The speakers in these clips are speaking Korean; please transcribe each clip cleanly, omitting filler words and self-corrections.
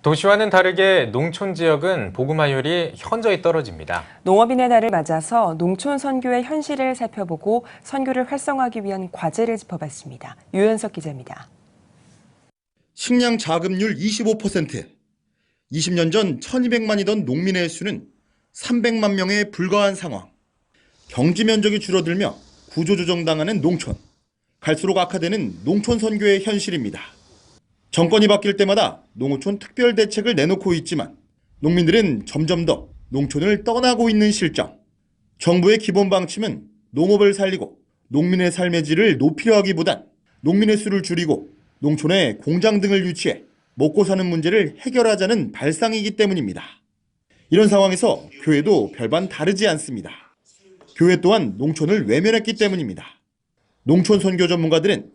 도시와는 다르게 농촌 지역은 복음화율이 현저히 떨어집니다. 농업인의 날을 맞아서 농촌 선교의 현실을 살펴보고 선교를 활성화하기 위한 과제를 짚어봤습니다. 유현석 기자입니다. 식량 자급률 25%, 20년 전 1200만이던 농민의 수는 300만 명에 불과한 상황. 경지 면적이 줄어들며 구조조정당하는 농촌. 갈수록 악화되는 농촌 선교의 현실입니다. 정권이 바뀔 때마다 농어촌 특별 대책을 내놓고 있지만 농민들은 점점 더 농촌을 떠나고 있는 실정. 정부의 기본 방침은 농업을 살리고 농민의 삶의 질을 높이려 하기보단 농민의 수를 줄이고 농촌에 공장 등을 유치해 먹고 사는 문제를 해결하자는 발상이기 때문입니다. 이런 상황에서 교회도 별반 다르지 않습니다. 교회 또한 농촌을 외면했기 때문입니다. 농촌 선교 전문가들은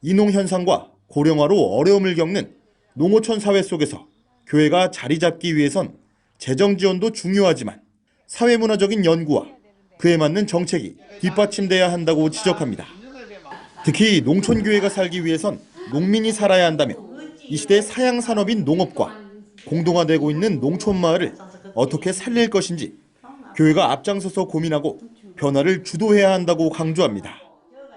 이농 현상과 고령화로 어려움을 겪는 농어촌 사회 속에서 교회가 자리 잡기 위해선 재정 지원도 중요하지만 사회문화적인 연구와 그에 맞는 정책이 뒷받침돼야 한다고 지적합니다. 특히 농촌교회가 살기 위해선 농민이 살아야 한다며 이 시대 사양 산업인 농업과 공동화되고 있는 농촌 마을을 어떻게 살릴 것인지 교회가 앞장서서 고민하고 변화를 주도해야 한다고 강조합니다.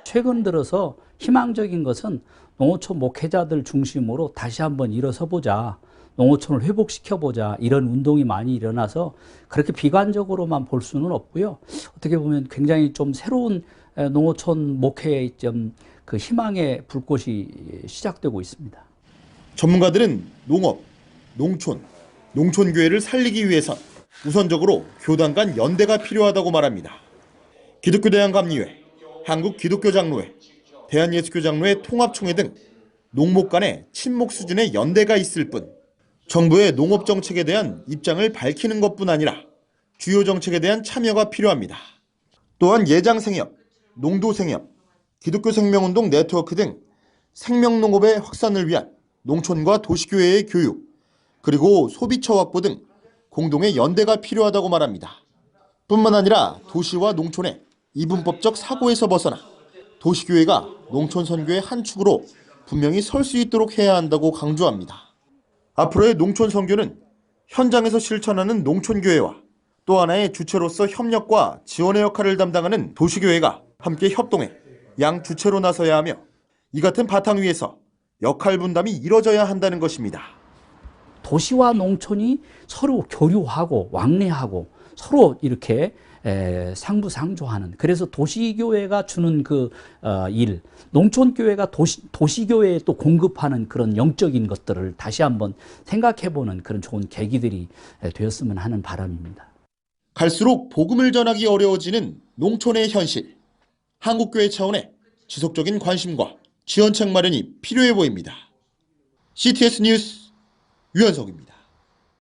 최근 들어서 희망적인 것은 농어촌 목회자들 중심으로 다시 한번 일어서보자, 농어촌을 회복시켜보자, 이런 운동이 많이 일어나서 그렇게 비관적으로만 볼 수는 없고요. 어떻게 보면 굉장히 좀 새로운 농어촌 목회의 그 희망의 불꽃이 시작되고 있습니다. 전문가들은 농업, 농촌, 농촌교회를 살리기 위해선 우선적으로 교단 간 연대가 필요하다고 말합니다. 기독교대한감리회, 한국기독교장로회, 대한예수교장로회 통합총회 등 농목 간의 친목 수준의 연대가 있을 뿐 정부의 농업 정책에 대한 입장을 밝히는 것뿐 아니라 주요 정책에 대한 참여가 필요합니다. 또한 예장생협, 농도생협, 기독교생명운동 네트워크 등 생명농업의 확산을 위한 농촌과 도시교회의 교육, 그리고 소비처 확보 등 공동의 연대가 필요하다고 말합니다. 뿐만 아니라 도시와 농촌의 이분법적 사고에서 벗어나 도시교회가 농촌 선교의 한 축으로 분명히 설 수 있도록 해야 한다고 강조합니다. 앞으로의 농촌 선교는 현장에서 실천하는 농촌교회와 또 하나의 주체로서 협력과 지원의 역할을 담당하는 도시교회가 함께 협동해 양 주체로 나서야 하며 이 같은 바탕 위에서 역할 분담이 이뤄져야 한다는 것입니다. 도시와 농촌이 서로 교류하고 왕래하고 서로 이렇게 상부상조하는, 그래서 도시교회가 주는 그 일, 농촌교회가 도시교회에 또 공급하는 그런 영적인 것들을 다시 한번 생각해보는 그런 좋은 계기들이 되었으면 하는 바람입니다. 갈수록 복음을 전하기 어려워지는 농촌의 현실. 한국교회 차원의 지속적인 관심과 지원책 마련이 필요해 보입니다. CTS 뉴스 유현석입니다.